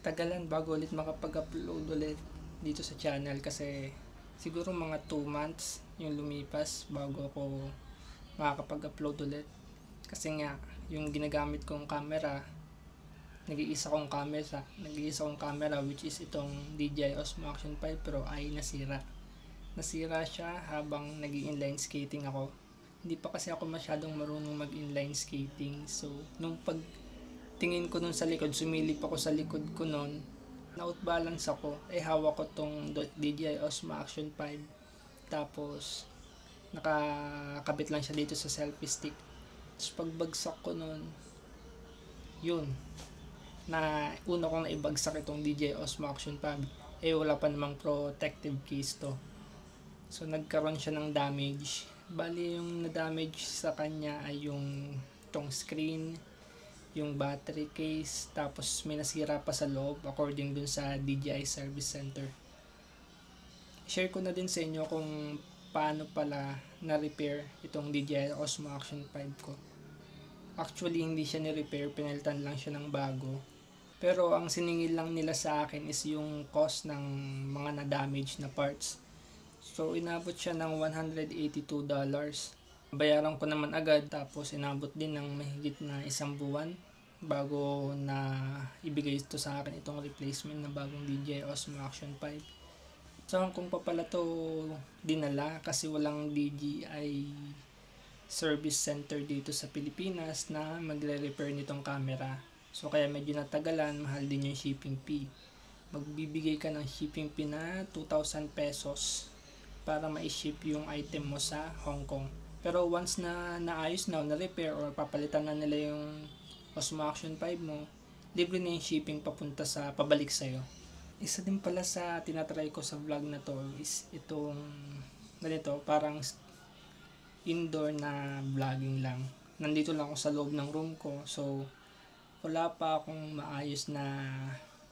Tagalan bago ulit makapag-upload ulit dito sa channel kasi siguro mga 2 months yung lumipas bago ako makakapag-upload ulit. Kasi nga, yung ginagamit kong camera, nag-iisa kong camera which is itong DJI Osmo Action 5 Pro ay nasira. Nasira siya habang nag-inline skating ako. Hindi pa kasi ako masyadong marunong mag-inline skating. So, nung pagtingin ko nun sa likod, sumilip ako sa likod ko nun, na-outbalance ako, hawak ko tong DJI Osmo Action 5. Tapos, nakakabit lang siya dito sa selfie stick. Tapos pagbagsak ko nun, yun, na una kong naibagsak itong DJI Osmo Action 5, wala pa namang protective case to. So nagkaroon siya ng damage. Bali yung na-damage sa kanya ay yung tong screen, yung battery case, tapos may nasira pa sa loob according dun sa DJI Service Center. Share ko na din sa inyo kung paano pala na-repair itong DJI Osmo Action 5 ko. Actually hindi siya ni-repair, pinalitan lang siya ng bago. Pero ang siningil lang nila sa akin is yung cost ng mga na-damage na parts. So inabot siya ng $182. Bayaran ko naman agad, tapos inabot din ng mahigit na 1 buwan bago na ibigay ito sa akin, itong replacement na bagong DJI Osmo Action 5. Saan kung pa pala to dinala kasi walang DJI service center dito sa Pilipinas na magre-repair nitong camera. So kaya medyo natagalan, mahal din yung shipping fee. Magbibigay ka ng shipping fee na 2,000 pesos para ma-ship yung item mo sa Hong Kong. Pero once na naayos na, na-repair or papalitan na nila yung Osmo Action 5 mo, libre na yung shipping papunta sa pabalik sa'yo. Isa din pala sa tinatry ko sa vlog na to is itong ganito, parang indoor na vlogging lang. Nandito lang ako sa loob ng room ko, so wala pa akong maayos na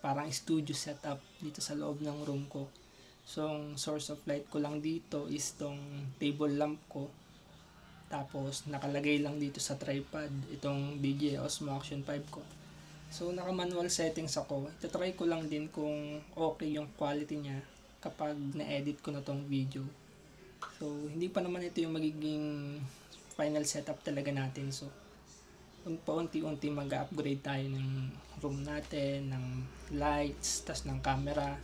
parang studio setup dito sa loob ng room ko. So, ang source of light ko lang dito is tong table lamp ko. Tapos, nakalagay lang dito sa tripod itong DJI Osmo Action 5 ko. So, naka-manual settings ako. Itatry ko lang din kung okay yung quality niya kapag na-edit ko na tong video. So, hindi pa naman ito yung magiging final setup talaga natin. So, paunti-unti mag-upgrade tayo ng room natin, ng lights, tas ng camera.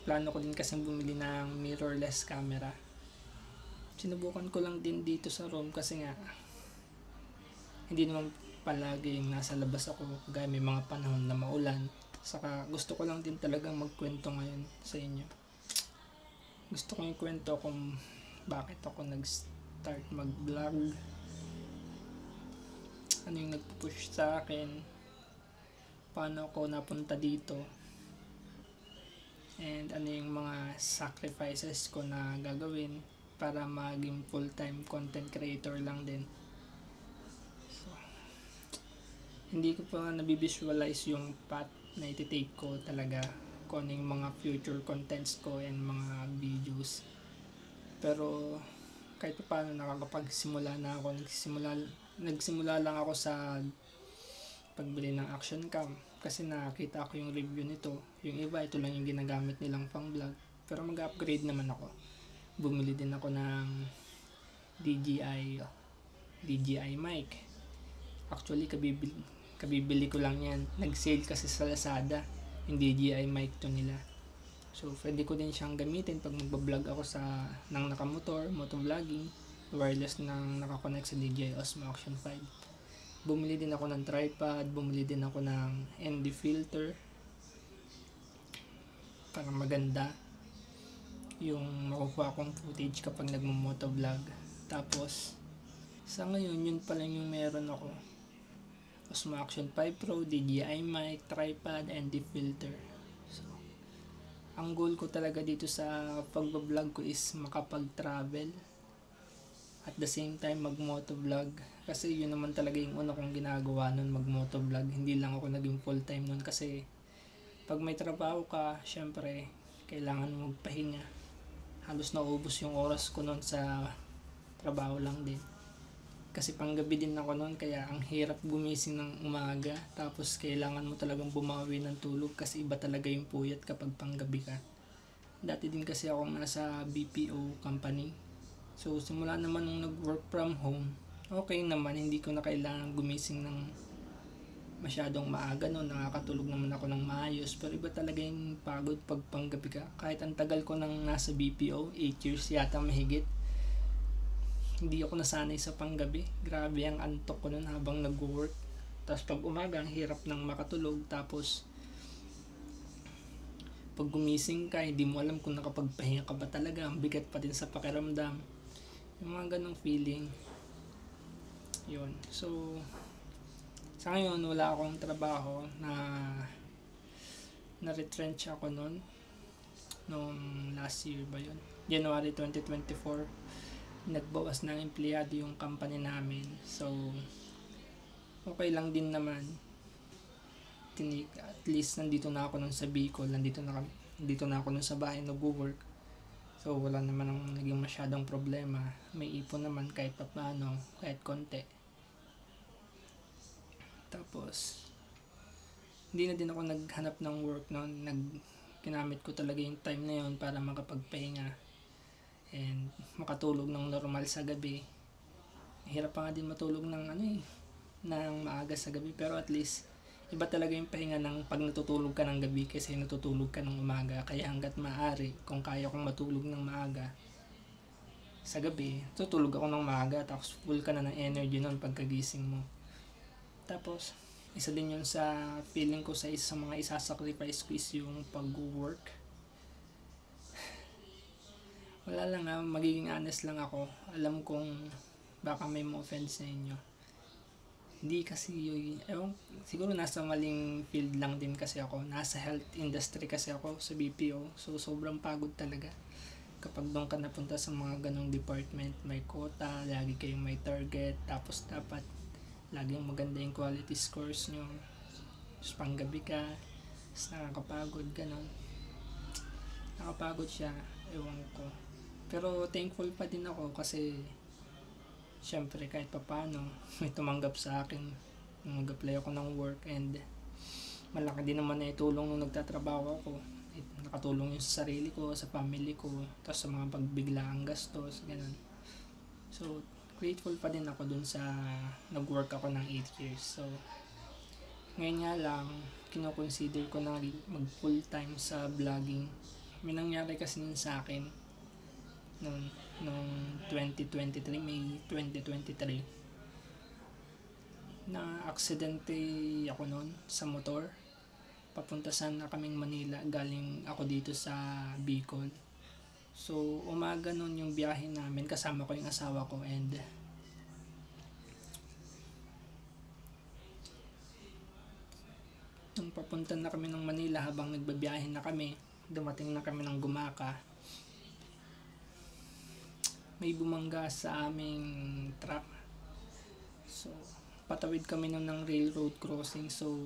Plano ko din kasi bumili ng mirrorless camera. Sinubukan ko lang din dito sa room kasi nga hindi naman palagi yung nasa labas ako, kaya may mga panahon na maulan. Saka gusto ko lang din talagang magkwento ngayon sa inyo. Gusto ko yung kwento kung bakit ako nag-start mag-vlog, ano yung nag-push sa akin, paano ako napunta dito, and ano yung mga sacrifices ko na gagawin para maging full-time content creator lang din. So, hindi ko pa nabivisualize yung path na iti-take ko talaga, kung ano yung mga future contents ko and mga videos. Pero kahit pa paano nakakapagsimula na ako, nagsimula lang ako sa pagbili ng action cam kasi nakita ko yung review nito. Yung iba, ito lang yung ginagamit nilang pang vlog, pero mag-upgrade naman ako. Bumili din ako ng DJI mic. Actually, kabibili ko lang yan. Nag-sale kasi sa Lazada yung DJI mic to nila. So, pwede ko din siyang gamitin pag magbablog ako ng nakamotor, motovlogging, wireless nang nakakonect sa DJI Osmo Action 5. Bumili din ako ng tripod, bumili din ako ng ND filter para maganda yung makukuha kong footage kapag nagmo-motovlog. Tapos, sa ngayon, yun pa lang yung meron ako. Osmo Action 5 Pro, DJI mic, tripod, ND filter. So, ang goal ko talaga dito sa pagbablog ko is makapag-travel at the same time mag-motovlog, kasi yun naman talaga yung una kong ginagawa nun, mag-motovlog. Hindi lang ako naging full time nun kasi pag may trabaho ka, syempre kailangan mo magpahinga. Halos naubos yung oras ko nun sa trabaho lang din. Kasi panggabi din ako noon, kaya ang hirap gumising ng umaga. Tapos kailangan mo talagang bumawi ng tulog kasi iba talaga yung puyat kapag panggabi ka. Dati din kasi akong nasa BPO company. So simula naman nung nag-work from home, okay naman, hindi ko na kailangan gumising ng masyadong maaga noon, nakakatulog naman ako ng maayos. Pero iba talaga yung pagod pag panggabi ka. Kahit ang tagal ko nang nasa BPO, 8 years yata mahigit, hindi ako nasanay sa panggabi. Grabe ang antok ko nun habang nag-work. Tapos pag umaga, ang hirap nang makatulog. Tapos pag gumising ka, hindi mo alam kung nakapagpahinga ka ba talaga. Ang bigat pa din sa pakiramdam. Yung mga ganong feeling. Yun. So, sa ngayon, wala akong trabaho na-retrench ako noon. Noong last year ba yun? January 2024. Nagbawas ng empleyado yung company namin. So, okay lang din naman. At least nandito na ako nun sa Bicol. Nandito na ako nun sa bahay nag-work. So, wala naman ang naging masyadong problema. May ipon naman kahit paano, kahit konti. Tapos, hindi na din ako naghanap ng work noon. Ginamit ko talaga yung time na yun para makapagpahinga and makatulog ng normal sa gabi. Hirap pa nga din matulog ng maaga sa gabi, pero at least iba talaga yung pahinga ng pag natutulog ka ng gabi kasi natutulog ka ng umaga. Kaya hanggat maaari, kung kaya kong matulog ng maaga sa gabi, tutulog ako ng maaga, tapos full ka na ng energy nun pagkagising mo. Tapos isa din yun sa feeling ko sa mga isasacrifice ko is yung pag-work. Wala lang, magiging honest lang ako. Alam kong baka may ma-offend sa inyo. Hindi kasi siguro nasa maling field lang din kasi ako. Nasa health industry kasi ako sa BPO. So sobrang pagod talaga. Kapag doon ka napunta sa mga ganong department, may quota, lagi kayong may target, tapos dapat laging maganda yung quality scores nyo. Tapos panggabi ka, tapos nakakapagod, ganon. Nakapagod siya, ewan ko. Pero thankful pa din ako kasi syempre kahit papano may tumanggap sa akin nung nag-apply ako ng work, and malaki din naman na itulong nung nagtatrabaho ako. Nakatulong yun sa sarili ko, sa family ko, tapos sa mga pagbiglaang gastos, ganun. So grateful pa din ako dun sa nag-work ako ng 8 years. So ngayon nga lang, kino-consider ko na mag full time sa vlogging. May nangyari kasi nun sa akin noong 2023, May 2023, na aksidente ako noon sa motor. Papunta sana kaming Manila, galing ako dito sa Bicol. So umaga noon yung biyahe namin, kasama ko yung asawa ko, and nung papunta na kami ng Manila, habang nagbabiyahe na kami, dumating na kami ng Gumaca, may bumangga sa aming truck. So patawid kami nun ng railroad crossing. So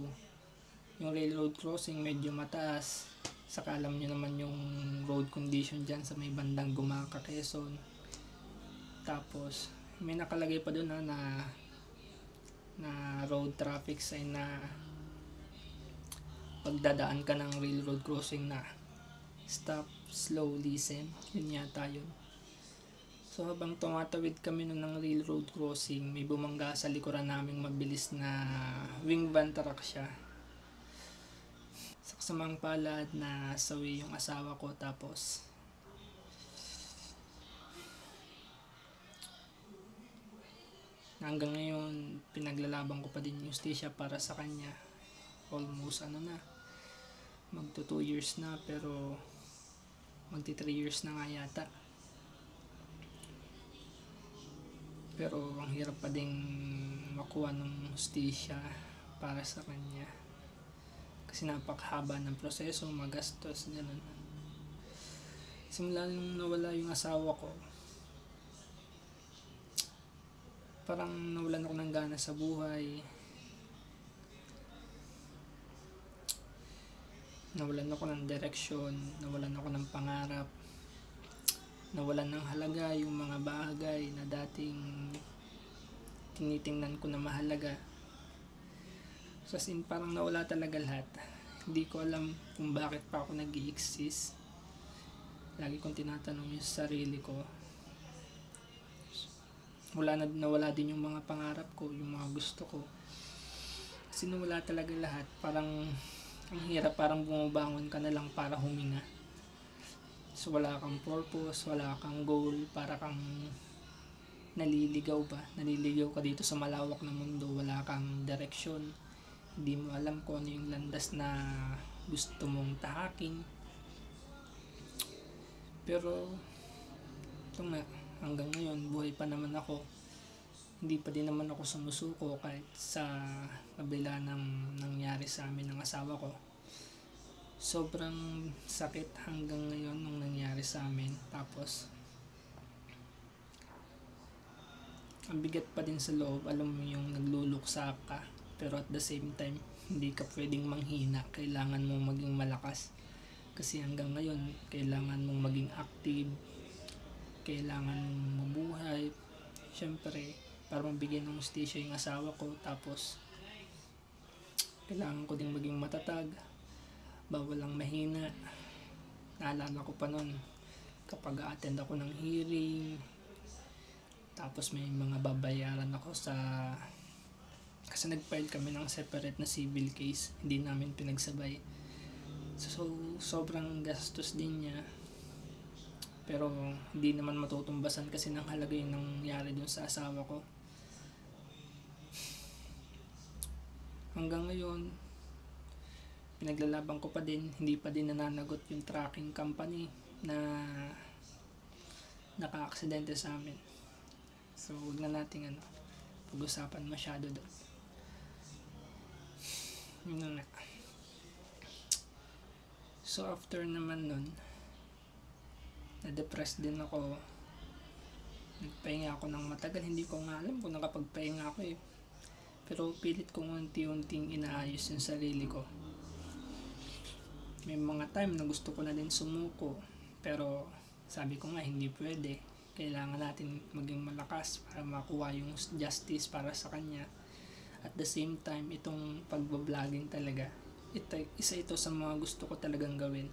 yung railroad crossing medyo mataas, saka alam nyo naman yung road condition dyan sa may bandang Gumaca, Quezon. Tapos may nakalagay pa doon na road traffic sign na pagdadaan ka ng railroad crossing na stop, slow, listen. Yun yata yun. So habang tumatawid kami nun ng railroad crossing, may bumangga sa likuran naming mabilis na wing van truck siya. Sa kasamang palad na sawi yung asawa ko, tapos hanggang ngayon pinaglalaban ko pa din yung justisya para sa kanya. Almost magto 2 years na, pero magti 3 years na nga yata. Pero ang hirap pa ding makuha ng hustisya para sa kanya. Kasi napakahaba ng proseso, magastos, gano'n. Simula nung nawala yung asawa ko, parang nawalan ako ng gana sa buhay. Nawalan ako ng direksyon, nawalan ako ng pangarap, nawalan ng halaga yung mga bagay na dating tinitingnan ko na mahalaga. So as in, parang nawala talaga lahat. Hindi ko alam kung bakit pa ako nag-i-exist. Lagi kong tinatanong yung sarili ko. Nawala din yung mga pangarap ko, yung mga gusto ko. Kasi nawala talaga lahat. Parang ang hirap, parang bumabangon ka na lang para huminga. So wala kang purpose, wala kang goal, para kang naliligaw ba? Naliligaw ka dito sa malawak na mundo, wala kang direksyon. Hindi mo alam kung ano yung landas na gusto mong tahaking. Pero ito nga, hanggang ngayon buhay pa naman ako. Hindi pa din naman ako sumusuko kahit sa kabila ng nangyari sa amin ng asawa ko. Sobrang sakit hanggang ngayon nung nangyari sa amin. Tapos ang bigat pa din sa loob. Alam mo yung nagluluksa ka, pero at the same time hindi ka pwedeng manghina. Kailangan mong maging malakas. Kasi hanggang ngayon kailangan mong maging active, kailangan mong mabuhay. Syempre para mabigyan ng hustisya yung asawa ko. Tapos kailangan ko ding maging matatag, bawal lang mahina. Naalala ko pa nun kapag attend ako ng hearing, tapos may mga babayaran ako kasi nag-file kami ng separate na civil case, hindi namin pinagsabay. So sobrang gastos din niya, pero hindi naman matutumbasan kasi ng halaga yung nangyari dun sa asawa ko. Hanggang ngayon pinaglalaban ko pa din, hindi pa din nananagot yung tracking company na naka-aksidente sa amin. So huwag na nating pag-usapan masyado doon. Yun na nga. So after naman nun, na-depressed din ako. Nagpahinga ako ng matagal. Hindi ko nga alam kung nakapagpahinga ako eh. Pero pilit kong unti-unting inaayos yung sarili ko. May mga time na gusto ko na din sumuko. Pero sabi ko nga hindi pwede. Kailangan natin maging malakas para makuha yung justice para sa kanya. At the same time, itong pagbablogger talaga, isa ito sa mga gusto ko talagang gawin.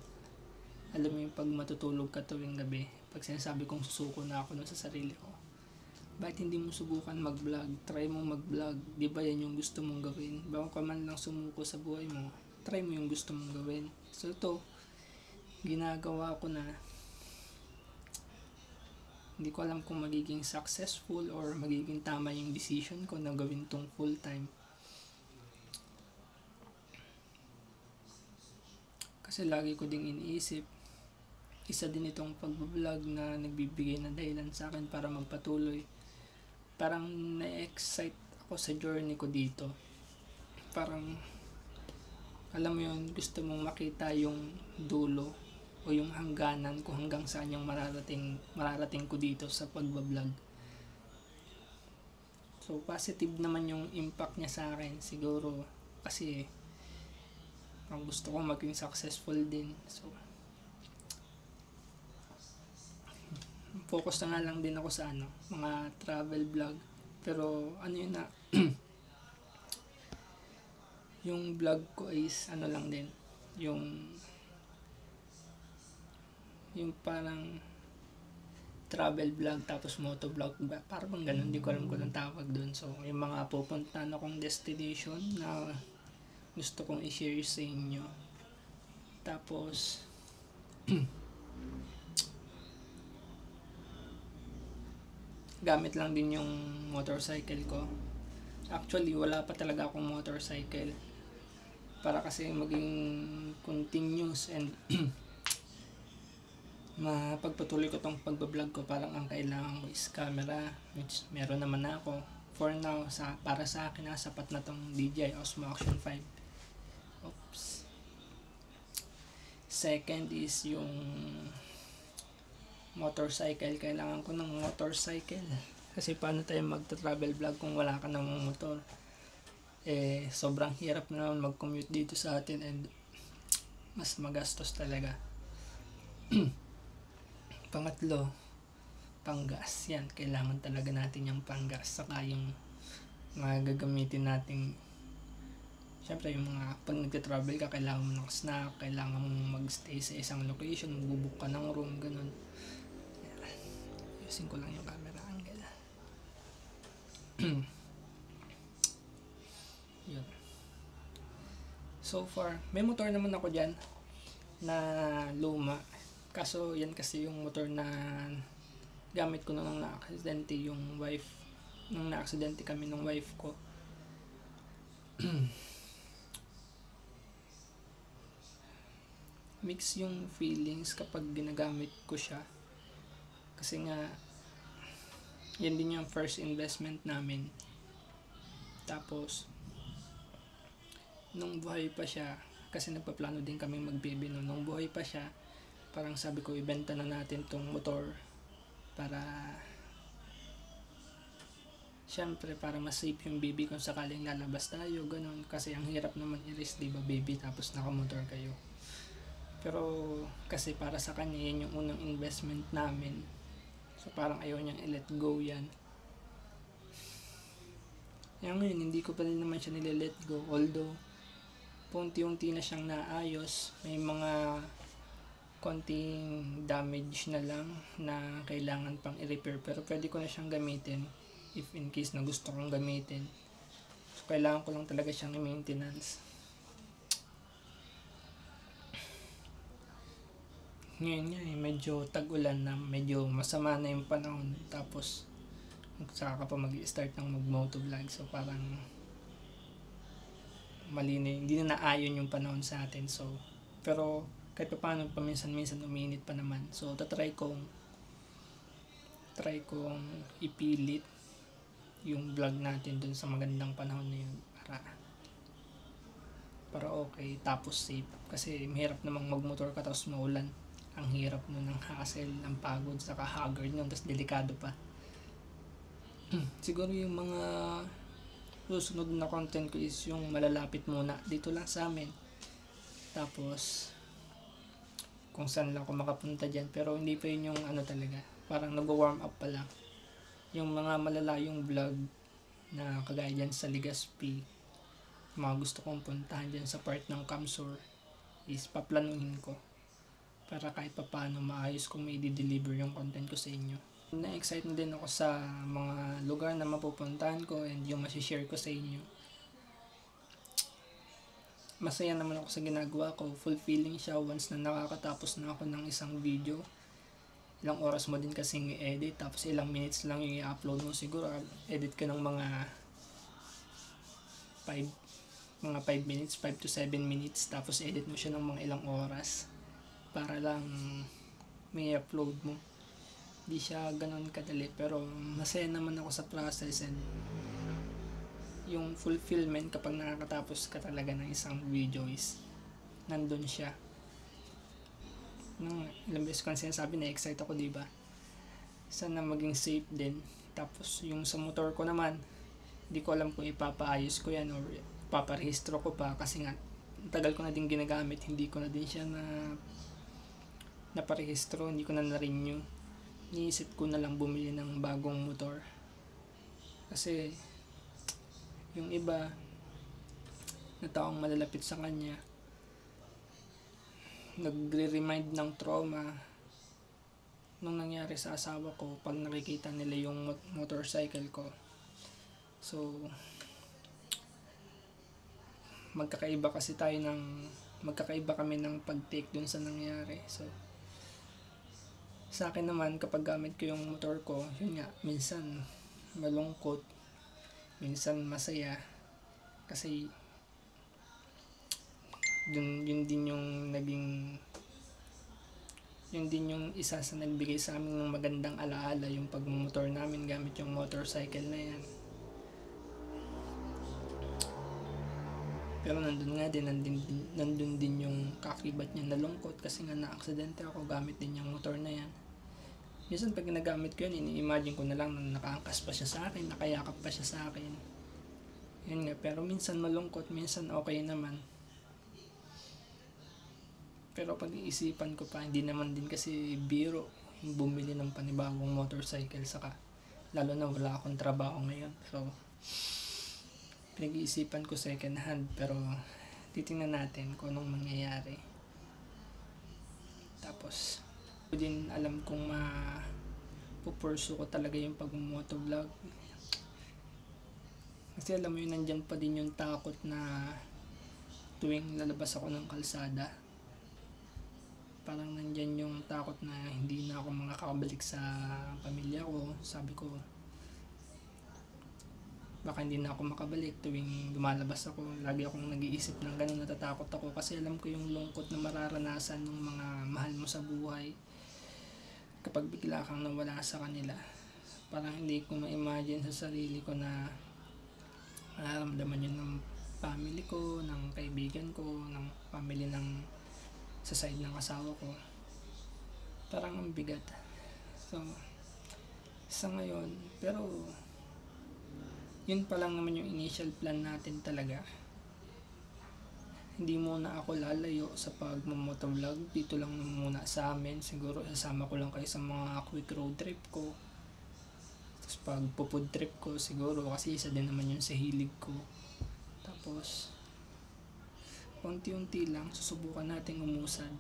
Alam mo yung pag matutulog ka tuwing gabi, pag sinasabi kong susuko na ako sa sarili ko, bakit hindi mo subukan mag-vlog? Try mo mag-vlog. Di ba yan yung gusto mong gawin? Bago ka man lang sumuko sa buhay mo, try mo yung gusto mong gawin. So ito, ginagawa ko na. Hindi ko alam kung magiging successful or magiging tama yung decision ko na gawin tong full time. Kasi lagi ko ding iniisip, isa din itong pag-vlog na nagbibigay na dahilan sa akin para magpatuloy. Parang na-excite ako sa journey ko dito. Parang, alam mo yun, gusto mong makita yung dulo o yung hangganan kung hanggang saan yung mararating ko dito sa pagbablog. So positive naman yung impact niya sa akin siguro, kasi ang gusto ko maging successful din. So focus na nga lang din ako sa mga travel vlog. Pero yun na yung vlog ko is lang din, yung parang travel vlog tapos moto vlog, parang ganun, hindi ko alam kung anong tawag doon. So yung mga pupuntahan akong destination na gusto kong i-share sa inyo. Tapos gamit lang din yung motorcycle ko. Actually wala pa talaga akong motorcycle para kasi maging continuous and mapagpatuloy ko tong pagbablog ko. Parang ang kailangan ko is camera, which meron naman ako for now. Para sa akin sapat na tong DJI Osmo Action 5. Oops. Second is yung motorcycle. Kailangan ko ng motorcycle kasi paano tayo magta-travel vlog kung wala ka ng motor? Sobrang hirap na naman mag-commute dito sa atin and mas magastos talaga. Pangatlo, panggas. Yan, kailangan talaga natin yung panggas. Saka yung mga gagamitin nating, syempre yung mga pag nagte-travel ka, kailangan mo ng snack, kailangan mo magstay sa isang location, magbubook ka ng room, ganun. Ayusin ko lang yung camera angle. Yun. So far, may motor naman ako dyan na luma. Kaso yan kasi yung motor na gamit ko nung na-aksidente yung wife. Nung na-aksidente kami ng wife ko. Mix yung feelings kapag ginagamit ko siya. Kasi nga, yan din yung first investment namin. Tapos, nung buhay pa siya, kasi nagpaplano din kami mag-baby no. Nung buhay pa siya, parang sabi ko, ibenta na natin tong motor para syempre para mas safe yung baby kung sakaling lalabas tayo, ganun. Kasi ang hirap naman i-risk, diba, baby, tapos nakamotor kayo. Pero kasi para sa kanya, yan yung unang investment namin. So parang ayaw niyang i-let go yan. Kaya ngayon, hindi ko pa rin naman siya nile-let go. Although, punti-unti na siyang naayos. May mga konting damage na lang na kailangan pang i-repair. Pero pwede ko na siyang gamitin if in case na gusto kong gamitin. So, kailangan ko lang talaga siyang i-maintenance. Ngayon nga medyo tag-ulan na, medyo masama na yung panahon. Tapos, saka ka pa mag-start ng mag-motovlog. So, parang mali na, hindi na naayon yung panahon sa atin. So, pero kahit pa paano, paminsan-minsan uminit pa naman. So, try kong ipilit yung vlog natin dun sa magandang panahon na yun para okay, tapos safe. Kasi mahirap namang magmotor ka tapos maulan. Ang hirap nun, ng hassle, ang pagod, saka haggard nun, tapos delikado pa. Siguro yung mga susunod na content ko is yung malalapit muna dito lang sa amin. Tapos kung saan lang ako makapunta dyan. Pero hindi pa yun yung ano talaga. Parang nag-warm up pa lang. Yung mga malalayong vlog na kagaya dyan sa Legazpi, mga gusto kong puntahan dyan sa part ng Camsur, is paplanuhin ko. Para kahit pa paano maayos kung may di-deliver yung content ko sa inyo. Na-excite na din ako sa mga lugar na mapupuntahan ko and yung masishare ko sa inyo. Masaya naman ako sa ginagawa ko. Fulfilling siya once na nakakatapos na ako ng isang video. Ilang oras mo din kasing i-edit, tapos ilang minutes lang yung i-upload mo. Siguro edit ka ng mga 5 minutes, 5 to 7 minutes, tapos edit mo siya ng mga ilang oras para lang may upload mo. Di siya ganun kadali, pero masaya naman ako sa process, and yung fulfillment kapag nakakatapos ka talaga ng isang video is nandun siya. Nung ilang beses ko sinasabi na excite ako, diba? Sana maging safe din. Tapos yung sa motor ko naman, hindi ko alam kung ipapaayos ko yan or ipaparehistro ko pa, kasi nga tagal ko na din ginagamit, hindi ko na din siya naparehistro, hindi ko na na-renew. Niisip ko na lang bumili ng bagong motor. Kasi yung iba na taong malalapit sa kanya nagre-remind ng trauma nung nangyari sa asawa ko pag nakikita nila yung motorcycle ko. So magkakaiba kami ng pag-take dun sa nangyari. So sa akin naman, kapag gamit ko yung motor ko, yun nga, minsan malungkot, minsan masaya, kasi yun din yung isa sa nagbigay sa amin ng magandang alaala, yung pagmumotor namin gamit yung motorcycle na yan. Pero nandun din yung kakibat niya, nalungkot kasi nga na-aksidente ako gamit din yung motor na yan. Minsan pag ginagamit ko yun, ini-imagine ko na lang na nakaangkas pa siya sa akin, nakayakap pa siya sa akin. Yun nga, pero minsan malungkot, minsan okay naman. Pero pag iisipan ko pa, hindi naman din kasi biro yung bumili ng panibagong motorcycle, saka lalo na wala akong trabaho ngayon. So pinag-iisipan ko second hand, pero titingnan natin kung anong mangyayari. Tapos ko din alam kung pupursu ko talaga yung pag-motovlog, kasi alam mo yun, nandyan pa din yung takot na tuwing lalabas ako ng kalsada, parang nandyan yung takot na hindi na ako makakabalik sa pamilya ko. Sabi ko, baka hindi na ako makabalik tuwing lumalabas ako. Lagi akong nag-iisip ng ganun, natatakot ako kasi alam ko yung lungkot na mararanasan ng mga mahal mo sa buhay kapag bigla kang nawala sa kanila. Parang hindi ko ma-imagine sa sarili ko na nararamdaman yun ng family ko, ng kaibigan ko, ng family ng sa side ng asawa ko. Parang ang bigat. So, sa ngayon, pero yun pa lang naman yung initial plan natin talaga. Hindi muna ako lalayo sa pag-motovlog. Dito lang muna sa amin. Siguro sasama ko lang kayo sa mga quick road trip ko. Tapos pag food trip ko siguro, kasi isa din naman yun sa hilig ko. Tapos unti-unti lang susubukan nating umusad.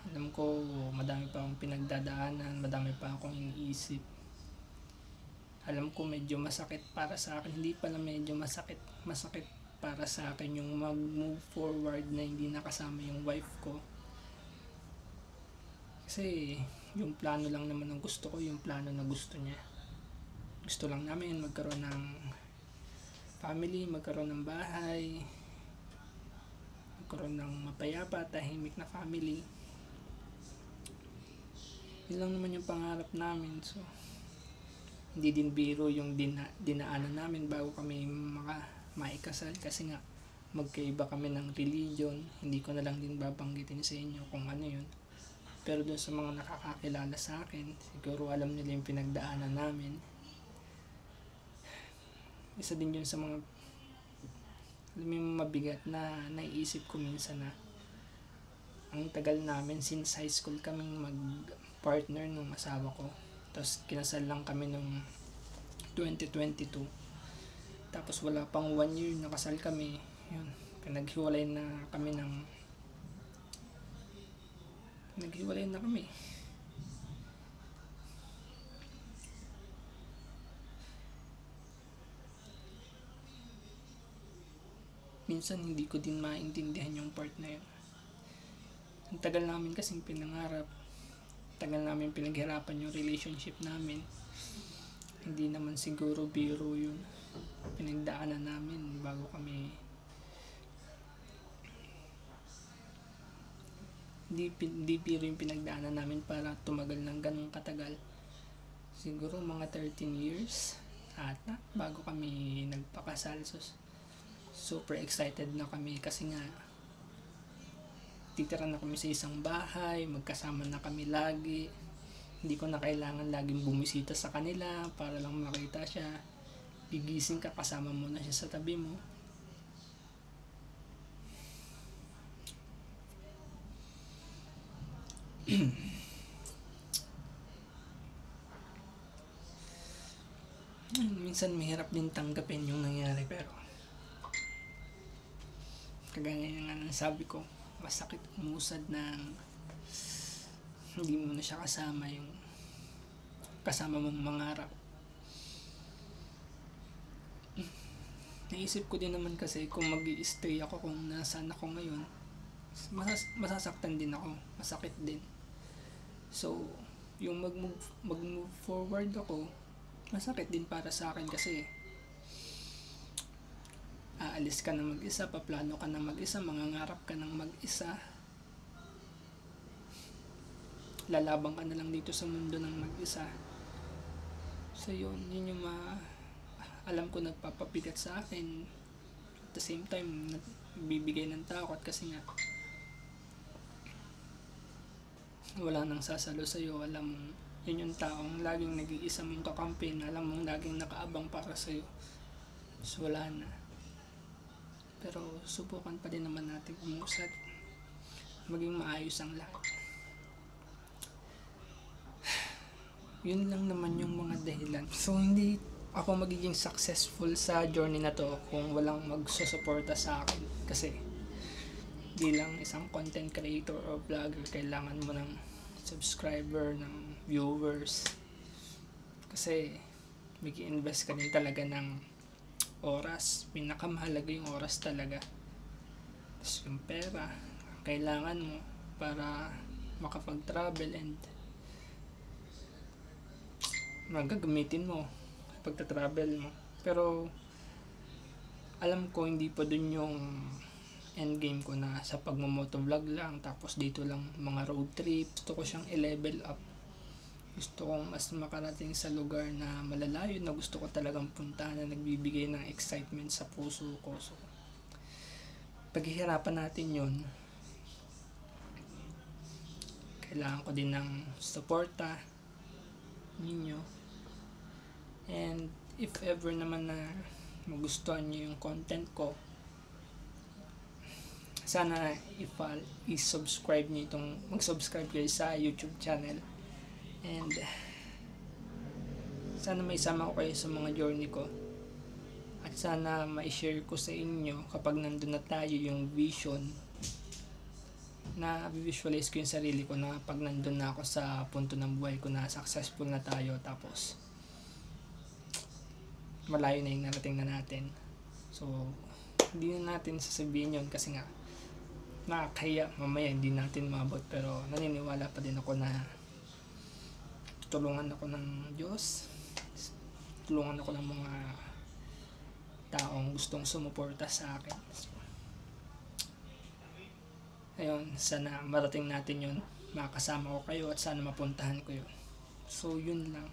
Alam ko madami pa akong pinagdadaanan, madami pa akong iniisip. Alam ko medyo masakit para sa akin, hindi pala medyo masakit para sa akin yung mag-move forward na hindi nakasama yung wife ko. Kasi yung plano lang naman ang gusto ko, yung plano na gusto niya. Gusto lang namin magkaroon ng family, magkaroon ng bahay, magkaroon ng mapayapa, tahimik na family. Yun lang naman yung pangarap namin. So hindi din biro yung dinaanan namin bago kami maikasal, kasi nga magkaiba kami ng religion. Hindi ko na lang din babanggitin sa inyo kung ano yun, pero dun sa mga nakakakilala sa akin, siguro alam nila yung pinagdaanan namin. Isa din yun sa mga alam yung mabigat na naiisip ko minsan, na ang tagal namin, since high school kaming mag-partner nung asawa ko, tapos kinasal lang kami nung 2022, tapos wala pang 1 year nakasal kami. Yun, naghiwalay na kami. Minsan hindi ko din maintindihan yung part na yun. Ang tagal namin kasing pinangarap, tagal namin pinaghirapan yung relationship namin. Hindi naman siguro biro yun. Pinagdaanan namin bago kami, hindi biro yung pinagdaanan namin para tumagal ng ganong katagal. Siguro mga 13 years ata bago kami nagpakasal. So super excited na kami kasi nga titira na kami sa isang bahay, magkasama na kami lagi. Hindi ko na kailangan laging bumisita sa kanila para lang makita siya. Gigising ka, kasama mo na siya sa tabi mo. Minsan mahirap din tanggapin yung nangyari, pero kagaya nga ng sabi ko, masakit umusad ng hindi mo na siya kasama, yung kasama mong mangarap. Naisip ko din naman kasi kung mag-i-stay ako kung nasaan ako ngayon, masasaktan din ako, masakit din. So yung mag-move forward ako, masakit din para sa akin kasi aalis ka na mag-isa, paplano ka na mag-isa, mangangarap ka ng mag-isa, lalabang ka na lang dito sa mundo ng mag-isa. So yun yung alam ko nagpapabigat sa akin, at the same time bibigay ng takot kasi nga wala nang sasalo sa'yo. Alam mong yun yung taong laging nag-iisa mong kakampi, alam mong laging nakaabang para sa'yo. So wala na. Pero subukan pa din naman natin umusad, maging maayos ang lahat. Yun lang naman yung mga dahilan. So hindi ako magiging successful sa journey na to kung walang magsusuporta sa akin. Kasi bilang isang content creator o vlogger, kailangan mo ng subscriber, ng viewers. Kasi mag-i-invest ka din talaga ng oras. Pinakamahalaga yung oras talaga. Tapos yung pera, kailangan mo para makapag-travel and magagamitin mo pagta-travel mo. Pero alam ko hindi pa dun yung endgame ko na sa pagmo-motovlog lang, tapos dito lang mga road trip. Gusto ko siyang i-level up. Gusto kong mas makarating sa lugar na malalayo na gusto ko talagang puntahan, na nagbibigay ng excitement sa puso ko. So, paghihirapan natin yun. Kailangan ko din ng suporta ninyo. And if ever naman na magustuhan nyo yung content ko, sana i-subscribe nyo mag-subscribe kayo sa YouTube channel. And sana may sama ko kayo sa mga journey ko. At sana ma-share ko sa inyo kapag nandun na tayo yung vision, na visualize ko yung sarili ko na pag nandun na ako sa punto ng buhay ko na successful na tayo, tapos malayo na yung narating na natin. So hindi na natin sasabihin yun kasi nga nakakahiya, mamaya hindi natin maabot. Pero naniniwala pa din ako na tutulungan ako ng Diyos, tulungan ako ng mga taong gustong sumuporta sa akin. So, ayun, sana marating natin yun, makasama ko kayo at sana mapuntahan ko yun. So yun lang.